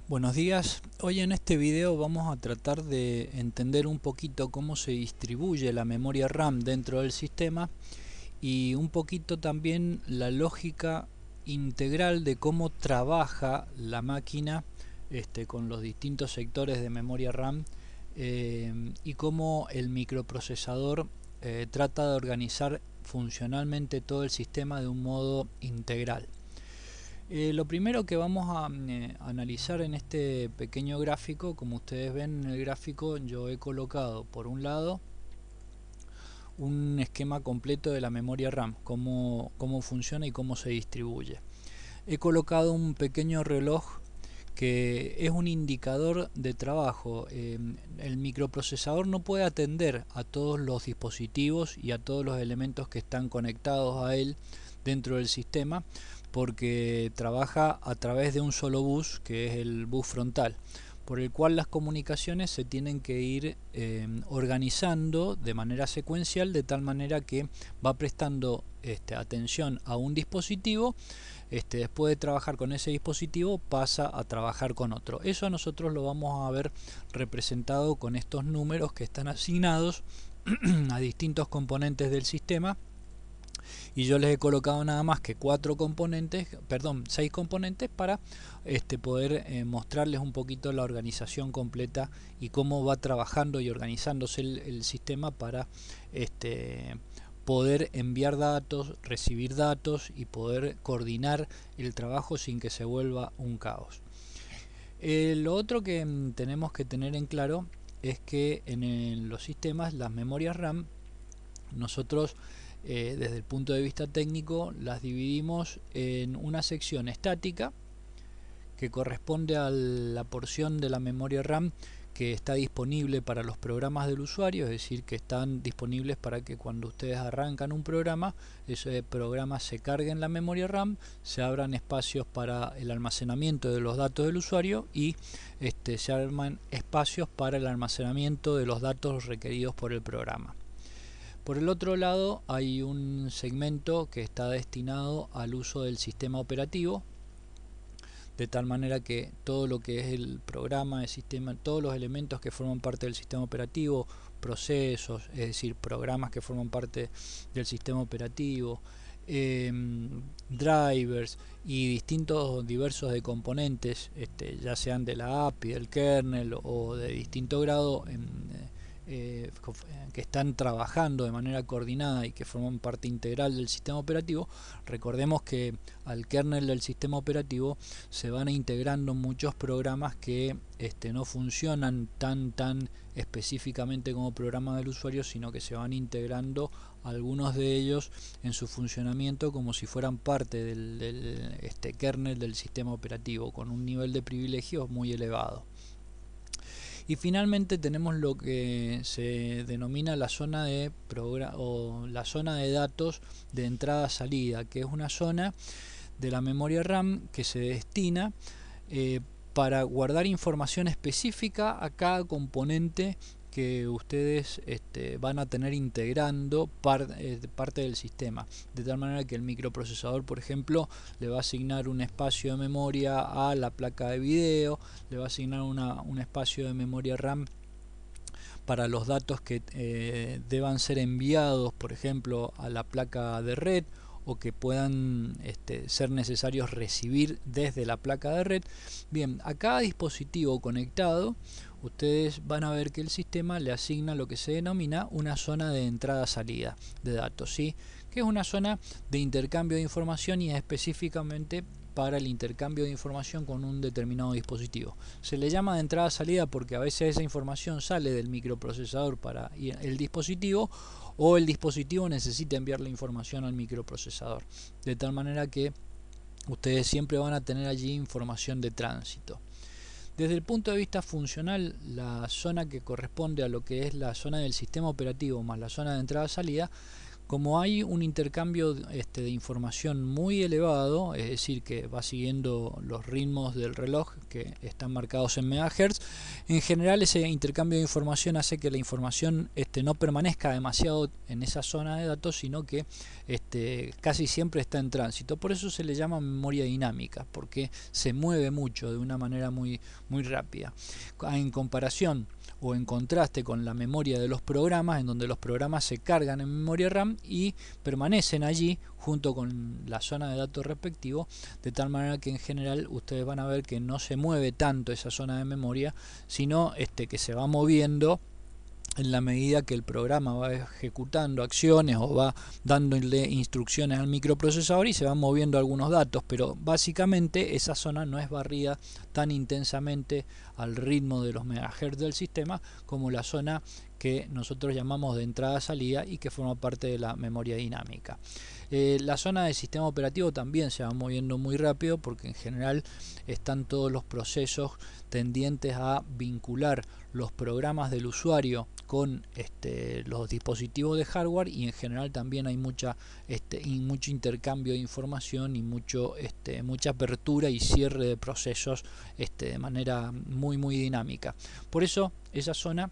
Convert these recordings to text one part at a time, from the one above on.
Buenos días, hoy en este video vamos a tratar de entender un poquito cómo se distribuye la memoria RAM dentro del sistema y un poquito también la lógica integral de cómo trabaja la máquina con los distintos sectores de memoria RAM y cómo el microprocesador trata de organizar funcionalmente todo el sistema de un modo integral. Lo primero que vamos a analizar en este pequeño gráfico, como ustedes ven en el gráfico, yo he colocado por un lado un esquema completo de la memoria RAM, cómo funciona y cómo se distribuye. He colocado un pequeño reloj que es un indicador de trabajo. El microprocesador no puede atender a todos los dispositivos y a todos los elementos que están conectados a él dentro del sistema, porque trabaja a través de un solo bus, que es el bus frontal, por el cual las comunicaciones se tienen que ir organizando de manera secuencial, de tal manera que va prestando atención a un dispositivo. Después de trabajar con ese dispositivo pasa a trabajar con otro. Eso nosotros lo vamos a ver representado con estos números que están asignados a distintos componentes del sistema, y yo les he colocado nada más que 6 componentes para poder mostrarles un poquito la organización completa y cómo va trabajando y organizándose el sistema para poder enviar datos, recibir datos y poder coordinar el trabajo sin que se vuelva un caos. Lo otro que tenemos que tener en claro es que en los sistemas, las memorias RAM, nosotros desde el punto de vista técnico las dividimos en una sección estática que corresponde a la porción de la memoria RAM que está disponible para los programas del usuario, es decir, que están disponibles para que cuando ustedes arrancan un programa, ese programa se cargue en la memoria RAM, se abran espacios para el almacenamiento de los datos del usuario y se arman espacios para el almacenamiento de los datos requeridos por el programa. Por el otro lado hay un segmento que está destinado al uso del sistema operativo, de tal manera que todo lo que es el programa, el sistema, todos los elementos que forman parte del sistema operativo, procesos, es decir, programas que forman parte del sistema operativo, drivers y distintos diversos de componentes, ya sean de la API, del kernel o de distinto grado, que están trabajando de manera coordinada y que forman parte integral del sistema operativo. Recordemos que al kernel del sistema operativo se van integrando muchos programas que no funcionan tan específicamente como programas del usuario, sino que se van integrando algunos de ellos en su funcionamiento como si fueran parte del kernel del sistema operativo, con un nivel de privilegios muy elevado. Y finalmente tenemos lo que se denomina la zona de datos de entrada-salida, que es una zona de la memoria RAM que se destina para guardar información específica a cada componente que ustedes van a tener integrando parte del sistema, de tal manera que el microprocesador, por ejemplo, le va a asignar un espacio de memoria a la placa de video, le va a asignar un espacio de memoria RAM para los datos que deban ser enviados, por ejemplo, a la placa de red, o que puedan ser necesarios recibir desde la placa de red. Bien, a cada dispositivo conectado ustedes van a ver que el sistema le asigna lo que se denomina una zona de entrada-salida de datos, ¿sí? Que es una zona de intercambio de información y específicamente para el intercambio de información con un determinado dispositivo. Se le llama de entrada-salida porque a veces esa información sale del microprocesador para el dispositivo, o el dispositivo necesita enviar la información al microprocesador, de tal manera que ustedes siempre van a tener allí información de tránsito. Desde el punto de vista funcional, la zona que corresponde a lo que es la zona del sistema operativo más la zona de entrada-salida Como hay un intercambio de información muy elevado, es decir, que va siguiendo los ritmos del reloj que están marcados en megahertz, en general ese intercambio de información hace que la información no permanezca demasiado en esa zona de datos, sino que casi siempre está en tránsito. Por eso se le llama memoria dinámica, porque se mueve mucho de una manera muy rápida. En comparación o en contraste con la memoria de los programas, en donde los programas se cargan en memoria RAM y permanecen allí junto con la zona de datos respectivo, de tal manera que en general ustedes van a ver que no se mueve tanto esa zona de memoria, sino que se va moviendo en la medida que el programa va ejecutando acciones o va dándole instrucciones al microprocesador y se van moviendo algunos datos, pero básicamente esa zona no es barrida tan intensamente al ritmo de los megahertz del sistema como la zona que nosotros llamamos de entrada-salida y que forma parte de la memoria dinámica. La zona del sistema operativo también se va moviendo muy rápido, porque en general están todos los procesos tendientes a vincular los programas del usuario con los dispositivos de hardware, y en general también hay mucho intercambio de información y mucha apertura y cierre de procesos de manera muy dinámica. Por eso esa zona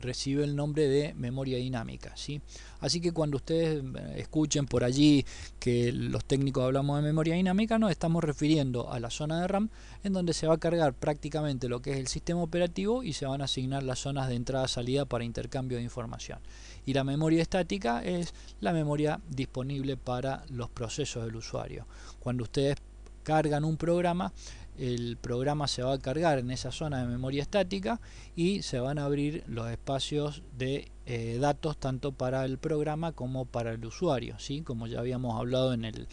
recibe el nombre de memoria dinámica, ¿sí? Así que cuando ustedes escuchen por allí que los técnicos hablamos de memoria dinámica, nos estamos refiriendo a la zona de RAM en donde se va a cargar prácticamente lo que es el sistema operativo y se van a asignar las zonas de entrada-salida para intercambio de información. Y la memoria estática es la memoria disponible para los procesos del usuario. Cuando ustedes cargan un programa, el programa se va a cargar en esa zona de memoria estática y se van a abrir los espacios de datos tanto para el programa como para el usuario, ¿sí? Como ya habíamos hablado en el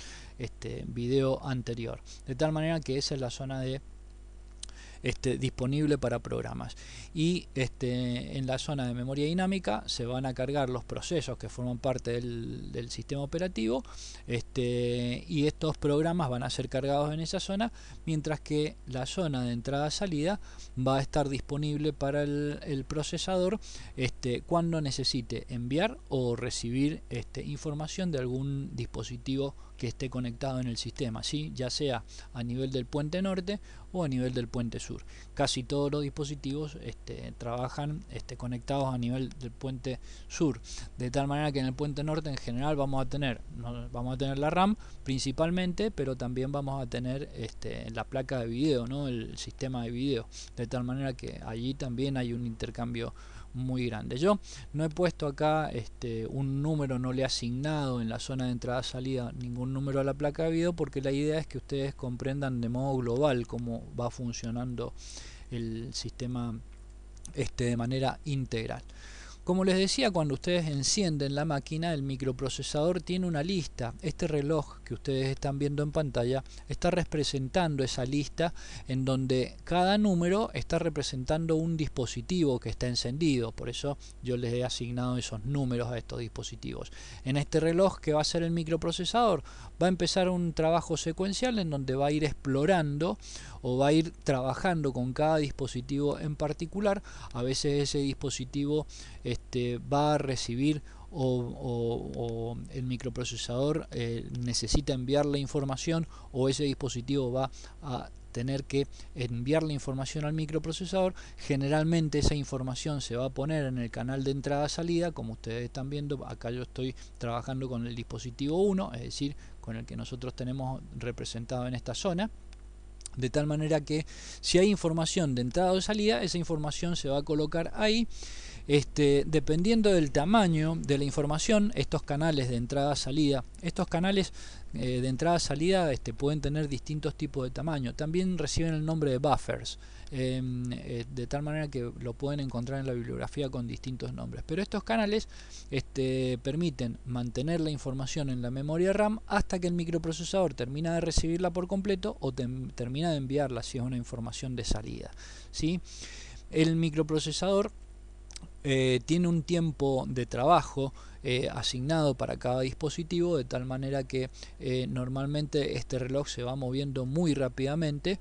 video anterior, de tal manera que esa es la zona de disponible para programas. Y en la zona de memoria dinámica se van a cargar los procesos que forman parte del sistema operativo, y estos programas van a ser cargados en esa zona, mientras que la zona de entrada-salida va a estar disponible para el procesador cuando necesite enviar o recibir información de algún dispositivo que esté conectado en el sistema, ¿sí? Ya sea a nivel del puente norte o a nivel del puente sur. Casi todos los dispositivos trabajan conectados a nivel del puente sur, de tal manera que en el puente norte en general vamos a tener la RAM principalmente, pero también vamos a tener la placa de video, ¿no? El sistema de video, de tal manera que allí también hay un intercambio muy grande. Yo no he puesto acá un número, no le he asignado en la zona de entrada-salida ningún número a la placa de video, porque la idea es que ustedes comprendan de modo global cómo va funcionando el sistema de manera integral. Como les decía, cuando ustedes encienden la máquina, el microprocesador tiene una lista. Este reloj que ustedes están viendo en pantalla está representando esa lista, en donde cada número está representando un dispositivo que está encendido. Por eso yo les he asignado esos números a estos dispositivos. En este reloj, que va a ser el microprocesador, va a empezar un trabajo secuencial en donde va a ir explorando o va a ir trabajando con cada dispositivo en particular. A veces ese dispositivo va a recibir o el microprocesador necesita enviar la información, o ese dispositivo va a tener que enviar la información al microprocesador. Generalmente esa información se va a poner en el canal de entrada-salida, como ustedes están viendo. Acá yo estoy trabajando con el dispositivo 1, es decir, con el que nosotros tenemos representado en esta zona, de tal manera que si hay información de entrada o de salida, esa información se va a colocar ahí. Dependiendo del tamaño de la información, estos canales de entrada-salida, de entrada-salida pueden tener distintos tipos de tamaño. También reciben el nombre de buffers, de tal manera que lo pueden encontrar en la bibliografía con distintos nombres. Pero estos canales permiten mantener la información en la memoria RAM hasta que el microprocesador termina de recibirla por completo o termina de enviarla, si es una información de salida, ¿sí? El microprocesador tiene un tiempo de trabajo asignado para cada dispositivo, de tal manera que normalmente este reloj se va moviendo muy rápidamente,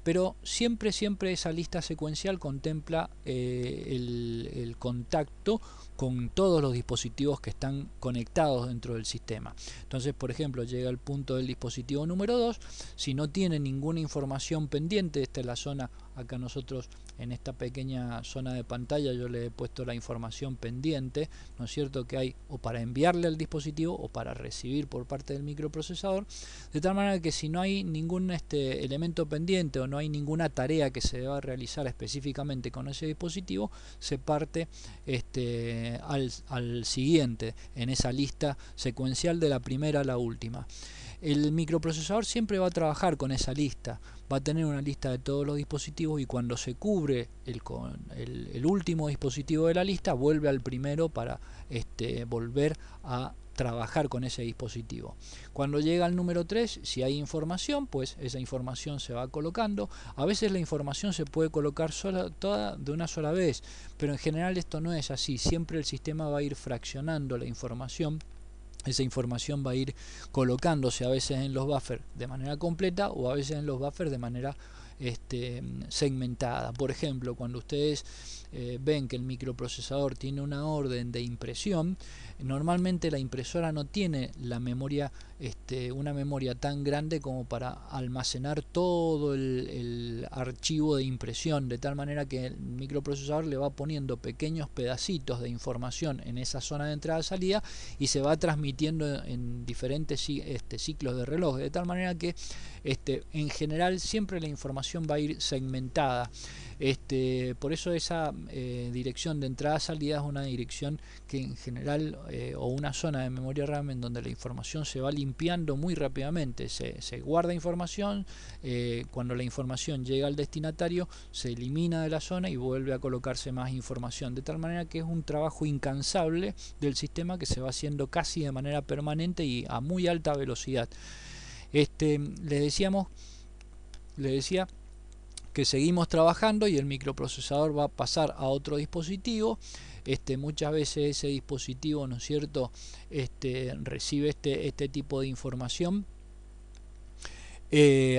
pero siempre esa lista secuencial contempla el contacto con todos los dispositivos que están conectados dentro del sistema. Entonces, por ejemplo, llega el punto del dispositivo número 2, si no tiene ninguna información pendiente, esta es la zona, acá nosotros en esta pequeña zona de pantalla yo le he puesto la información pendiente, ¿no es cierto?, que hay o para enviarle al dispositivo o para recibir por parte del microprocesador, de tal manera que si no hay ningún elemento pendiente o no hay ninguna tarea que se deba realizar específicamente con ese dispositivo, se parte al siguiente en esa lista secuencial de la primera a la última. El microprocesador siempre va a trabajar con esa lista, va a tener una lista de todos los dispositivos, y cuando se cubre el último dispositivo de la lista, vuelve al primero para volver a trabajar con ese dispositivo. Cuando llega al número 3, si hay información, pues esa información se va colocando. A veces la información se puede colocar toda de una sola vez, pero en general esto no es así. Siempre el sistema va a ir fraccionando la información. Esa información va a ir colocándose a veces en los buffers de manera completa o a veces en los buffers de manera segmentada. Por ejemplo, cuando ustedes ven que el microprocesador tiene una orden de impresión, normalmente la impresora no tiene la memoria, una memoria tan grande como para almacenar todo el archivo de impresión, de tal manera que el microprocesador le va poniendo pequeños pedacitos de información en esa zona de entrada-salida y se va transmitiendo en diferentes ciclos de reloj, de tal manera que en general siempre la información va a ir segmentada. Por eso esa dirección de entrada-salida es una dirección que en general, o una zona de memoria RAM en donde la información se va limpiando muy rápidamente. Se guarda información, cuando la información llega al destinatario se elimina de la zona y vuelve a colocarse más información, de tal manera que es un trabajo incansable del sistema que se va haciendo casi de manera permanente y a muy alta velocidad. Les decía que seguimos trabajando y el microprocesador va a pasar a otro dispositivo. Muchas veces ese dispositivo, ¿no es cierto?, recibe este tipo de información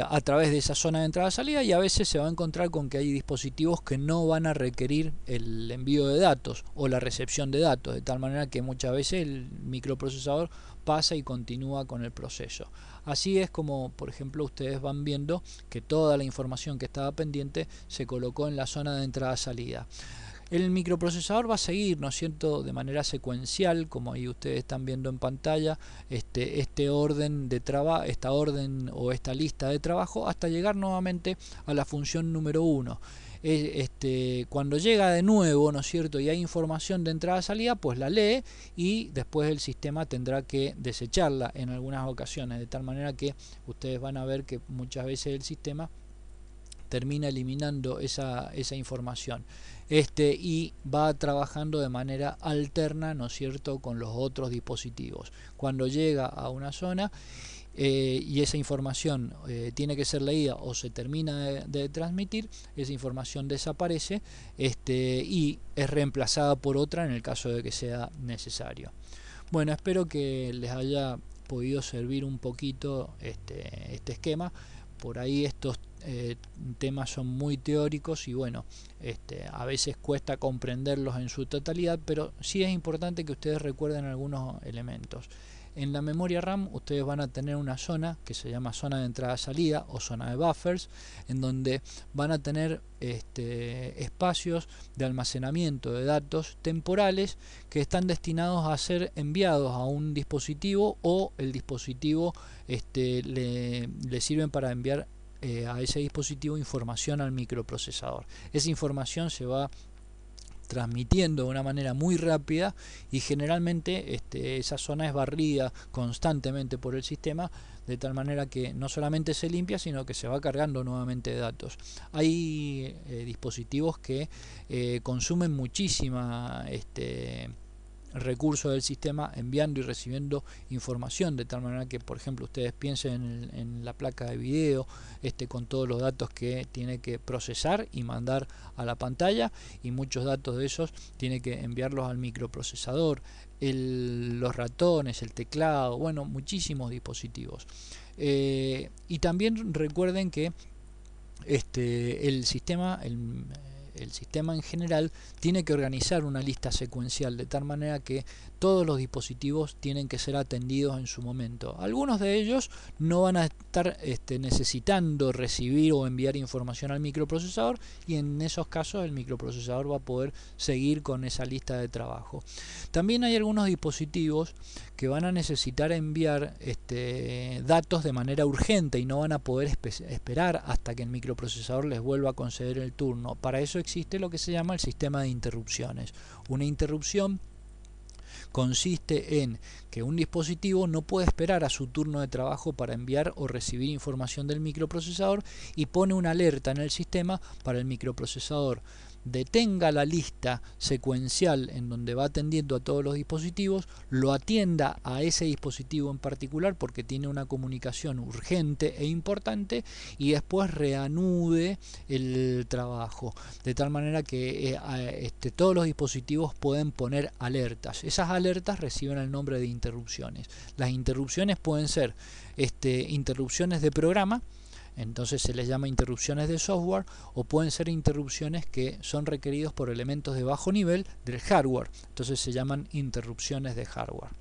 a través de esa zona de entrada-salida, y a veces se va a encontrar con que hay dispositivos que no van a requerir el envío de datos o la recepción de datos, de tal manera que muchas veces el microprocesador pasa y continúa con el proceso. Así es como, por ejemplo, ustedes van viendo que toda la información que estaba pendiente se colocó en la zona de entrada-salida. El microprocesador va a seguir, ¿no es cierto?, de manera secuencial, como ahí ustedes están viendo en pantalla, orden de trabajo, esta orden o esta lista de trabajo, hasta llegar nuevamente a la función número 1. Cuando llega de nuevo, ¿no es cierto?, y hay información de entrada-salida, pues la lee y después el sistema tendrá que desecharla en algunas ocasiones, de tal manera que ustedes van a ver que muchas veces el sistema termina eliminando esa información, y va trabajando de manera alterna, ¿no es cierto?, con los otros dispositivos. Cuando llega a una zona y esa información tiene que ser leída o se termina de transmitir, esa información desaparece y es reemplazada por otra en el caso de que sea necesario. Bueno, espero que les haya podido servir un poquito este esquema. Por ahí estos temas son muy teóricos y bueno, a veces cuesta comprenderlos en su totalidad, pero sí es importante que ustedes recuerden algunos elementos. En la memoria RAM ustedes van a tener una zona que se llama zona de entrada-salida o zona de buffers, en donde van a tener espacios de almacenamiento de datos temporales que están destinados a ser enviados a un dispositivo, o el dispositivo le sirven para enviar a ese dispositivo información al microprocesador. Esa información se va transmitiendo de una manera muy rápida y generalmente esa zona es barrida constantemente por el sistema, de tal manera que no solamente se limpia, sino que se va cargando nuevamente de datos. Hay dispositivos que consumen muchísima recursos del sistema enviando y recibiendo información, de tal manera que, por ejemplo, ustedes piensen en la placa de video con todos los datos que tiene que procesar y mandar a la pantalla, y muchos datos de esos tiene que enviarlos al microprocesador, los ratones, el teclado, bueno, muchísimos dispositivos. Y también recuerden que el sistema en general tiene que organizar una lista secuencial de tal manera que todos los dispositivos tienen que ser atendidos en su momento. Algunos de ellos no van a estar necesitando recibir o enviar información al microprocesador, y en esos casos el microprocesador va a poder seguir con esa lista de trabajo. También hay algunos dispositivos que van a necesitar enviar datos de manera urgente y no van a poder esperar hasta que el microprocesador les vuelva a conceder el turno. Para eso existe lo que se llama el sistema de interrupciones. Una interrupción consiste en que un dispositivo no puede esperar a su turno de trabajo para enviar o recibir información del microprocesador, y pone una alerta en el sistema para el microprocesador detenga la lista secuencial en donde va atendiendo a todos los dispositivos, lo atienda a ese dispositivo en particular porque tiene una comunicación urgente e importante, y después reanude el trabajo, de tal manera que todos los dispositivos pueden poner alertas. Esas alertas reciben el nombre de interrupciones. Las interrupciones pueden ser interrupciones de programa, entonces se les llama interrupciones de software, o pueden ser interrupciones que son requeridos por elementos de bajo nivel del hardware, entonces se llaman interrupciones de hardware.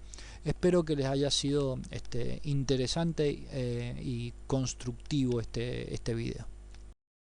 Espero que les haya sido interesante y constructivo este video.